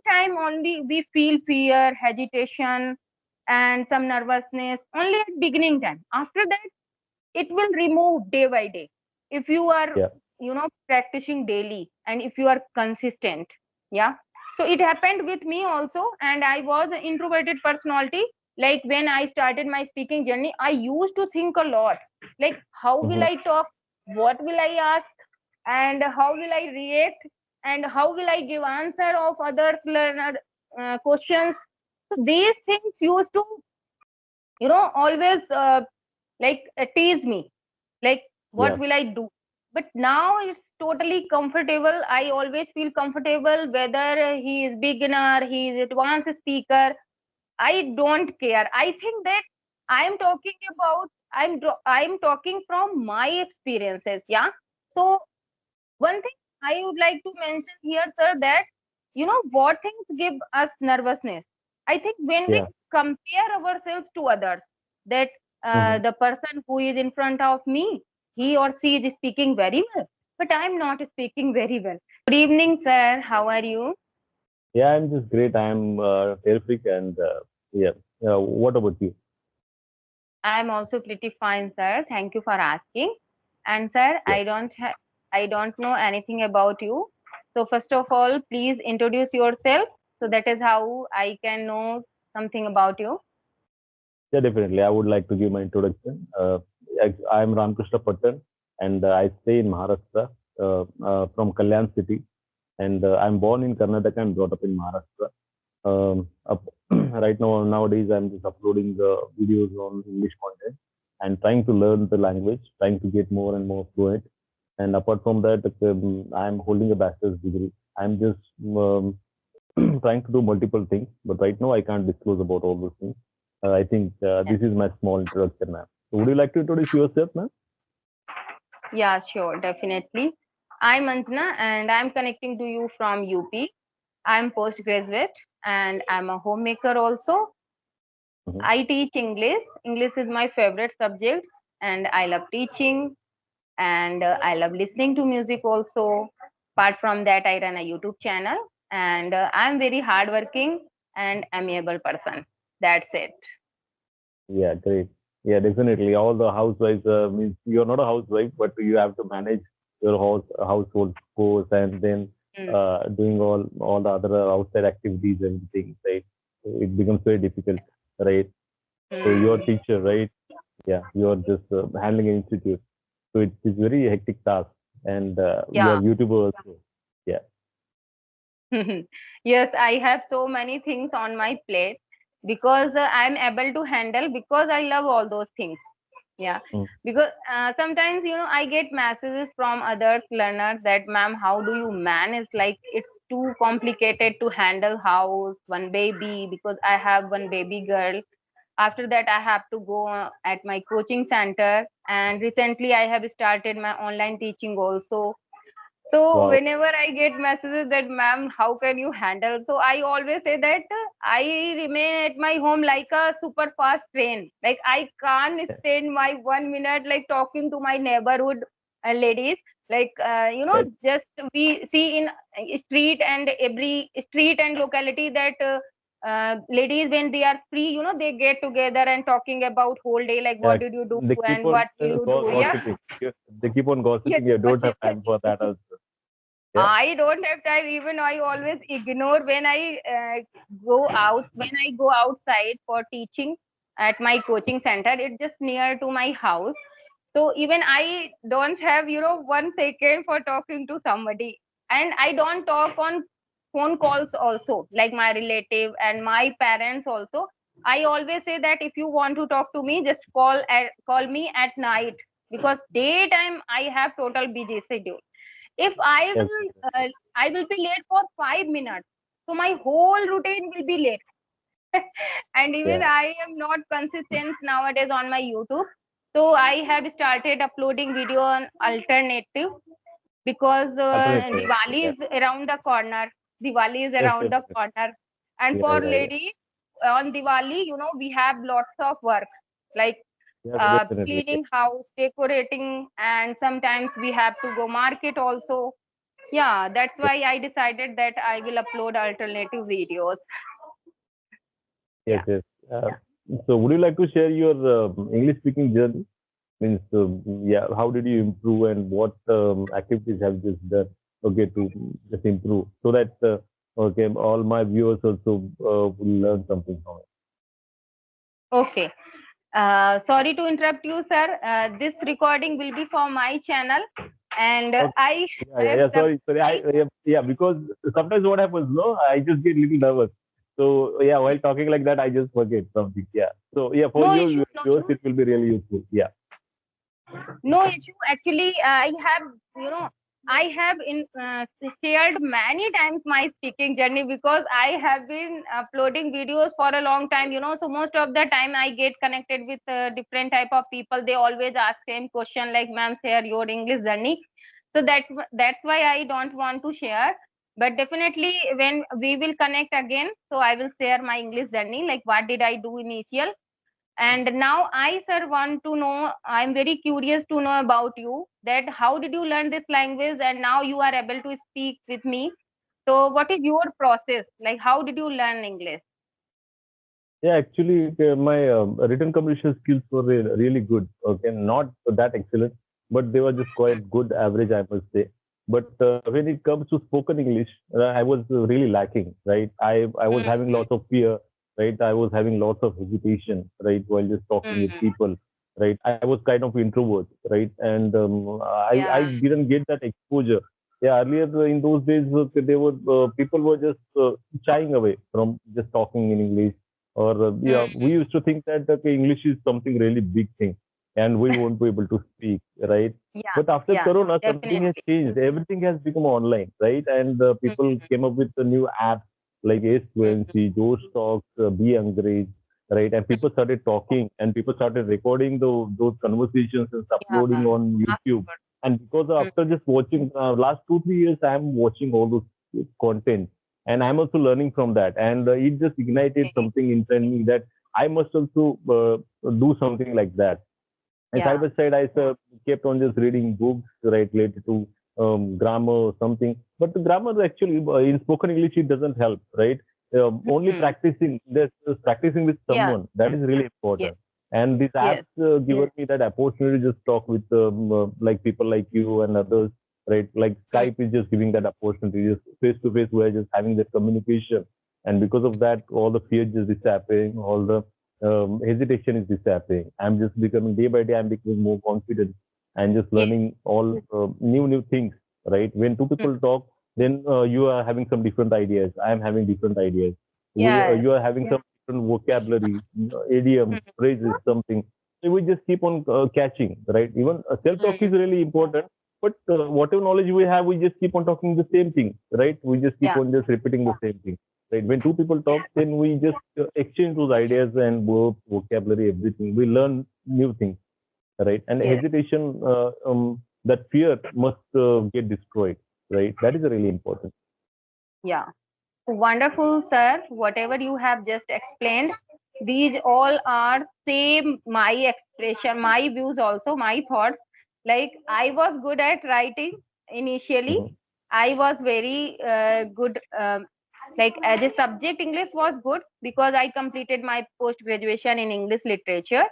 time only we feel fear, hesitation, and some nervousness only at beginning time. After that, it will remove day by day if you are Yeah. practicing daily and if you are consistent. Yeah. So it happened with me also, and I was an introverted personality. Like when I started my speaking journey, I used to think a lot, like how will Mm-hmm. I talk, what will I ask, and how will I react, and how will I give answer of others learner questions. So these things used to always tease me, like what Yeah. will I do. But now it's totally comfortable. I always feel comfortable whether he is beginner, he is advanced speaker. I don't care. I think that I'm talking about, I'm talking from my experiences. Yeah. So one thing I would like to mention here, sir, that what things give us nervousness. I think when we Yeah. compare ourselves to others, that Mm-hmm. the person who is in front of me, he or she is speaking very well, but I'm not speaking very well. Good evening, sir. How are you? Yeah, I'm just great. I'm terrific, and yeah. What about you? I'm also pretty fine, sir. Thank you for asking. And sir, Yeah, I don't know anything about you. So first of all, please introduce yourself. So that is how I can know something about you. yeah, definitely. I would like to give my introduction. I'm Ramkrishna Pattan, and I stay in Maharashtra, from Kalyan city, and I'm born in Karnataka and brought up in Maharashtra. Right now, nowadays, I'm just uploading the videos on English content and trying to learn the language, trying to get more and more fluent. And apart from that, I'm holding a bachelor's degree. I'm just trying to do multiple things, but right now I can't disclose about all those things. I think Yeah, this is my small introduction, ma'am. So would you like to introduce yourself, ma'am? yeah, sure, definitely. I'm Anjana and I'm connecting to you from UP. I'm postgraduate and I'm a homemaker also. Mm-hmm. I teach English. English is my favorite subject and I love teaching, and I love listening to music also. Apart from that, I run a YouTube channel, and I'm very hardworking and amiable person. That's it. Yeah, great. Yeah, definitely. All the housewives means you're not a housewife, but you have to manage your household chores and then Mm, doing all the other outside activities and things, right? So it becomes very difficult, right? So you're a mm, teacher, right? Yeah, you're just handling an institute. So it's very hectic task, and you're yeah. YouTuber also. Yeah. Yes, I have so many things on my plate because I'm able to handle, because I love all those things. Yeah, Mm. because sometimes I get messages from others learners that, ma'am, how do you manage? Like it's too complicated to handle house, one baby, because I have one baby girl. After that, I have to go at my coaching center, and recently I have started my online teaching also. So Wow. whenever I get messages that, ma'am, how can you handle? So I always say that I remain at my home like a super fast train. Like I can't Yeah. spend my 1 minute like talking to my neighborhood ladies. Like Right. just we see in street and every street and locality that ladies, when they are free, they get together and talking about whole day, like Yeah. what did you do They keep and on what will you do. Yeah. gossiping. They keep on Yes, gossiping. You don't have gossip. time for that also. Yeah. I don't have time. Even I always ignore when I go out. When I go outside for teaching at my coaching center, it's just near to my house. So even I don't have 1 second for talking to somebody, and I don't talk on phone calls also, like my relative and my parents also. I always say that if you want to talk to me, just call me at night, because daytime I have total busy schedule. If I Yes. will I will be late for 5 minutes, so my whole routine will be late. And even Yeah. I am not consistent nowadays on my YouTube. So I have started uploading video on alternative, because Alternative. Diwali Yeah. is around the corner. Diwali is Yes. around Yes. the Yes. corner, and Yeah. for Yeah. Yeah. ladies on Diwali, we have lots of work, like Yes. Definitely. Yeah. cleaning house, decorating, and sometimes we have to go market also. Yeah, that's why I decided that I will upload alternative videos. Yes, Yeah. yes. So, would you like to share your English speaking journey? Means, yeah, how did you improve and what activities have you just done? Okay, to just improve so that okay, all my viewers also will learn something from it. Okay. Sorry to interrupt you, sir. This recording will be for my channel, and Okay. I Yeah, yeah, have yeah. Sorry, sorry. I Yeah, yeah, because sometimes what happens, no, I just get little nervous. So yeah, while talking like that, I just forget something. Yeah. So yeah, for no your issue, no viewers, issue. it will be really useful. Yeah. No issue. Actually, I have, I have shared many times my speaking journey because I have been uploading videos for a long time. So most of the time I get connected with different type of people. They always ask same question like, "Ma'am, share your English journey." So that's why I don't want to share. But definitely, when we will connect again, so I will share my English journey. Like, what did I do initial? And now I, sir, want to know, I'm very curious to know about you that how did you learn this language and now you are able to speak with me. So what is your process? Like how did you learn English? Yeah, actually, my written communication skills were really good. Okay, not that excellent, but they were just quite good, average, I must say. But when it comes to spoken English, I was really lacking. Right, I was having Mm-hmm. lots of fear. Right, I was having lots of hesitation. Right, while just talking with Mm-hmm. people. Right, I was kind of introvert. Right, and I Yeah. didn't get that exposure. Yeah, earlier in those days, they were people were just shying away from just talking in English or yeah, we Mm-hmm. used to think that okay, English is something really big thing, and we won't be able to speak, right? Yeah. But after Yeah. Corona, something has Definitely. changed. Everything has become online, right? And people Mm-hmm. came up with the new apps like Ace Mm-hmm. Fluency, Josh Talks, Be Angrage, right? And people started talking, and people started recording those conversations and Yeah. uploading on YouTube. Afterwards. And because after just watching last 2 3 years, I'm watching all those content and I'm also learning from that. And it just ignited Okay. something inside me that I must also do something like that. And side Yeah. by side, I kept on just reading books, right, related to grammar or something. But the grammar actually in spoken English it doesn't help, right? Only Mm-hmm. practicing, just practicing with Yeah. someone that is really Yes. important. And these Yes. apps given me that opportunity to just talk with like people like you and others, right? Like Mm-hmm. Skype is just giving that opportunity, just face to face, we're just having that communication. And because of that, all the fear just disappearing, all the hesitation is disappearing. I'm just becoming day by day. I'm becoming more confident and just Yes. learning all new things. Right? When two people talk, then you are having some different ideas. I'm having different ideas. We Yes. you are having some different vocabulary, idioms, phrases, something. So we just keep on catching. Right? Even self talk is Mm-hmm. really important. But whatever knowledge we have, we just keep on talking the same thing. Right? We just keep Yeah. on just repeating the same thing, right? When two people talk, then we just exchange those ideas and vocabulary, everything. We learn new things, right? And Yes. hesitation, that fear must get destroyed, right? That is really important. Yeah. Wonderful, sir. Whatever you have just explained, these all are same my expression, my views also, my thoughts. Like I was good at writing initially. Mm-hmm. I was very good. Like as a subject, English was good because I completed my post graduation in English literature.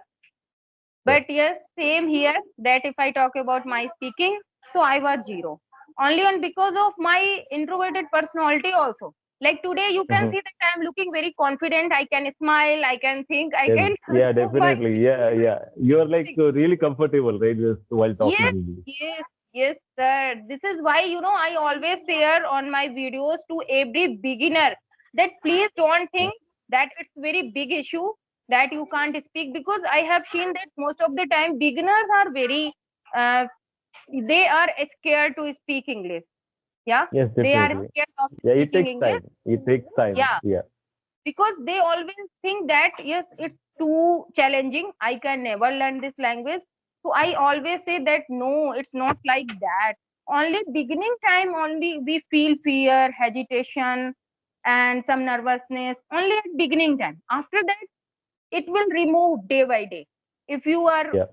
Yeah. But yes, same here. That if I talk about my speaking, so I was zero. Only on because of my introverted personality also. Like today, you can Mm-hmm. see that I'm looking very confident. I can smile. I can think. I Yes. can Yeah, move my definitely. Yeah, yeah. You are like really comfortable, right? Just while talking yes, English. yes, yes, sir. This is why I always share on my videos to every beginner that please don't think that it's very big issue that you can't speak, because I have seen that most of the time beginners are very uh, they are scared to speak English. Yeah, Yes, they are definitely. scared of Yeah, it speaking takes English. time. It takes time. Yeah, Yeah. because they always think that yes, it's too challenging, I can never learn this language. So I always say that no, it's not like that. Only beginning time only we feel fear, hesitation, and some nervousness only at beginning time. After that it will remove day by day if you are Yeah.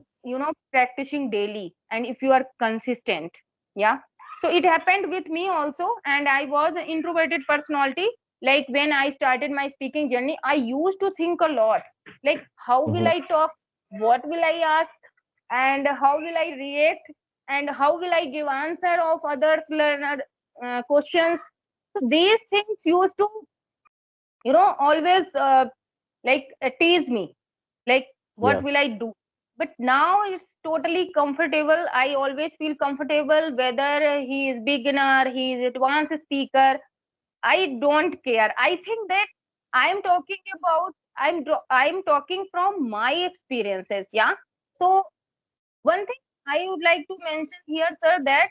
practicing daily and if you are consistent. Yeah. So it happened with me also, and I was an introverted personality. Like when I started my speaking journey, I used to think a lot, like how will Mm-hmm. I talk, what will I ask, and how will I react, and how will I give answer of others learner questions. So these things used to, always tease me, like what Yeah. will I do. But now it's totally comfortable. I always feel comfortable whether he is beginner, he is advanced speaker. I don't care. I think that I'm talking about, I'm talking from my experiences. Yeah. So one thing I would like to mention here, sir, that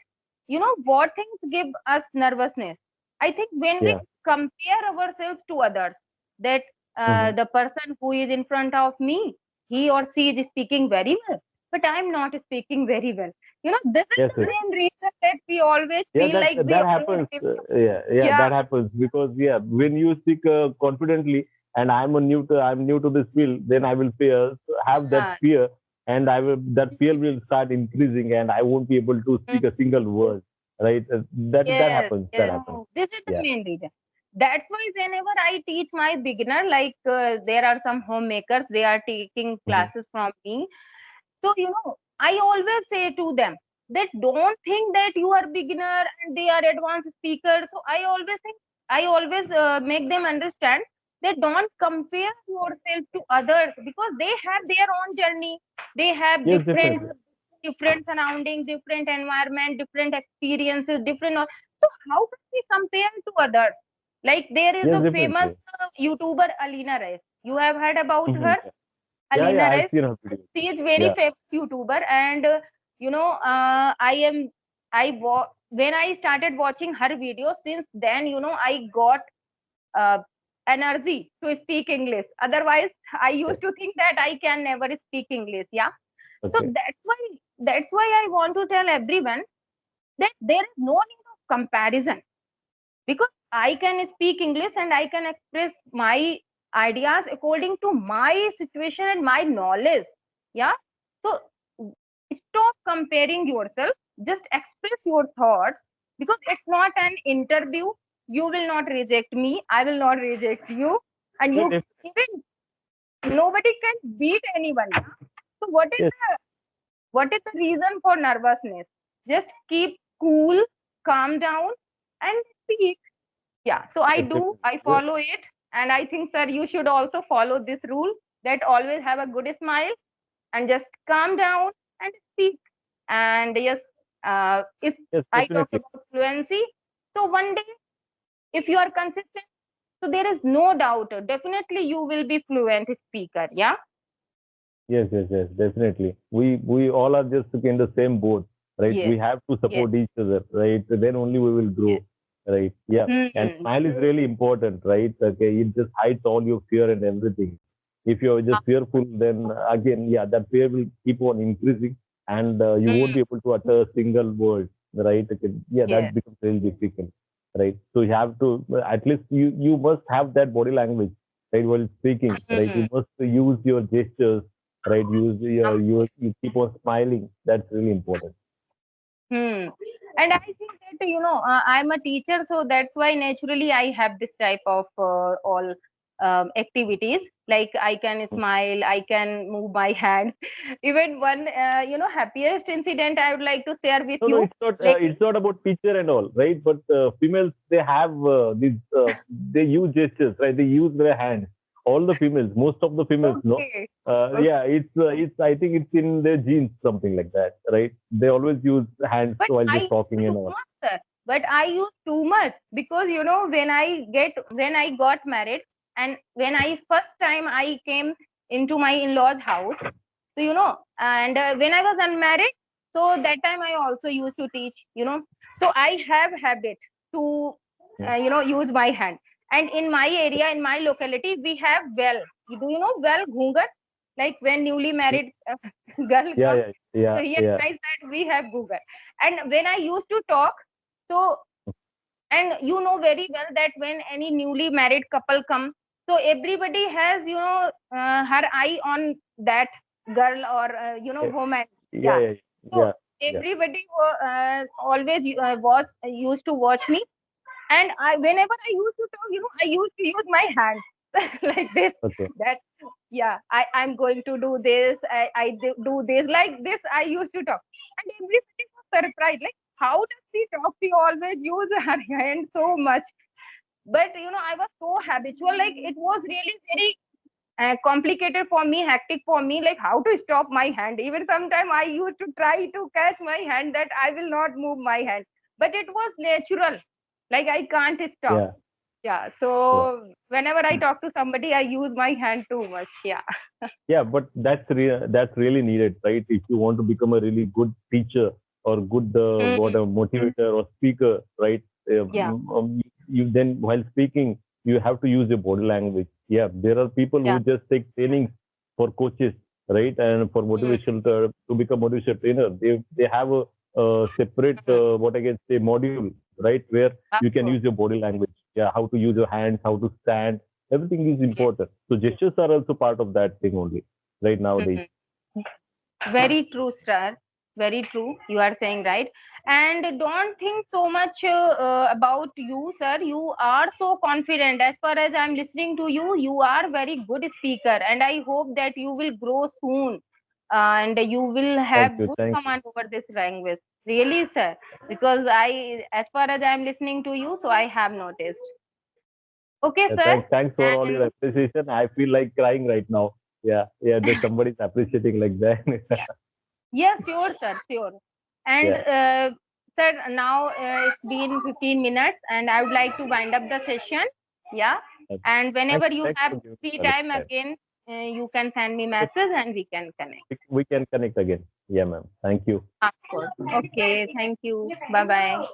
what things give us nervousness. I think when we Yeah. compare ourselves to others, that Mm-hmm. the person who is in front of me, he or she is speaking very well, but I'm not speaking very well. This is Yes, the yes. main reason that we always Yeah, feel that like we that always happens. give up. Yeah, yeah, Yeah, that happens because yeah, when you speak confidently, and I'm new to this field, then I will have that yeah. fear, and I will that fear will start increasing, and I won't be able to speak a Mhm. single word. Right? That Yes, happens. That yes. happens. This is the Yeah. main reason. That's why whenever I teach my beginner, like there are some homemakers, they are taking Mm-hmm. classes from me. So, I always say to them that don't think that you are beginner and they are advanced speakers. So I always make them understand that don't compare yourself to others, because they have their own journey. They have Yes, different definitely. different surrounding, different environment, different experiences, different. So how can we compare to others? Like there is Yes, a famous definitely. YouTuber Alina Reis. You have heard about Mm-hmm. her, Yeah, yeah. Alina I've Reis. seen her videos. She is very Yeah. famous YouTuber, and when I started watching her videos, since then I got uh, energy to speak English. Otherwise, I Okay. used to think that I can never speak English. Yeah, so Okay. that's why I want to tell everyone that there is no need of comparison, because I can speak English and I can express my ideas according to my situation and my knowledge. Yeah. So stop comparing yourself. Just express your thoughts, because it's not an interview. You will not reject me. I will not reject you. And Yeah, even nobody can beat anyone. Yeah? So yes, what is the reason for nervousness? Just keep cool, calm down, and speak. Yeah, so I yes, do, definitely. I follow it. And I think, sir, you should also follow this rule, that always have a good smile and just calm down and speak. And yes, if Yes, I talk definitely. about fluency, so one day, if you are consistent, so there is no doubt, definitely you will be fluent speaker. Yeah. Yes, yes, yes, definitely. We all are just in the same boat, right? We Yes. have to Yes. support each other, right? Then only we will Yes. grow, right? Yeah. And Hmm. smile is really important, right? Okay, it just hides all your fear and everything. If you're just fearful, then again, yeah, that fear will keep on increasing, and you won't Hmm. be able to utter a single word, right? Okay, yeah, that becomes Yes. really difficult, right? So you have to at least you must have that body language, right? While speaking, right? Hmm. You must use your gestures, right? You keep on smiling. That's really important. Hmm. And I think that, I'm a teacher, so that's why naturally I have this type of all activities. Like I can Mm. smile, I can move my hands. Even one, happiest incident I would like to share with No, no, you. it's not. Like, It's not about teacher and all, right? But females, they have these. They use gestures, right? They use their hands. All the females, most of the females, no. okay, okay. Yeah, it's. I think it's in their genes, something like that, right? They always use hands But while I just use talking too and all. much, sir. But I use too much, because when I got married, and when I first time I came into my in-laws' house. So and when I was unmarried, so that time I also used to teach. So I have habit to Mm. use my hand. And in my area, in my locality, we have well. Do you know well ghungar? Like when newly married girl Yeah, comes. yeah, So yeah, here yeah. I said we have Google. And when I used to talk, so and you know very well that when any newly married couple come, so everybody has her eye on that girl or Yeah, woman. yeah, Yeah. yeah, So yeah. Yeah. everybody always was used to watch me, and whenever I used to talk, I used to use my hand like this. Okay. That yeah, I'm going to do this. I do this like this. I used to talk, and everybody was surprised. Like, how does she talk? She always use her hand so much. But I was so habitual. Like, it was really very complicated for me, hectic for me, like how to stop my hand. Even sometime I used to try to catch my hand, that I will not move my hand, but it was natural, like I can't stop. Yeah. Yeah, Yeah. so whenever I talk to somebody, I use my hand too much. Yeah. Yeah, but that's really needed, right? If you want to become a really good teacher or good what Mm, a motivator or speaker, right? yeah. You then while speaking, you have to use your body language. Yeah, there are people who Yes. just take trainings for coaches, right? And for Mm, motivation to become motivation trainer, they have a separate mm, what I can say module, right? Where of you can course. use your body language. Yeah, how to use your hands, how to stand. Everything is Yes. important. So gestures are also part of that thing only right nowadays. Mhm. Very true, sir. Very true. You are saying right. And don't think so much about you, sir. You are so confident. As far as I'm listening to you, you are very good speaker. And I hope that you will grow soon, and you will Thank have you. good Thank you. command over this language. Really, sir. Because as far as I'm listening to you, so I have noticed. Okay, sir. Thanks for all your And appreciation. I feel like crying right now. Yeah, yeah. There's somebody's appreciating like that. yes, sure, sir, sure. And Yeah. sir, now it's been 15 minutes, and I would like to wind up the session. Yeah. And whenever you Thanks have for giving free me time time. again, you can send me message and we can connect. We can connect again. Yeah, ma'am. Thank you. Of course. Okay. Thank you. Bye bye.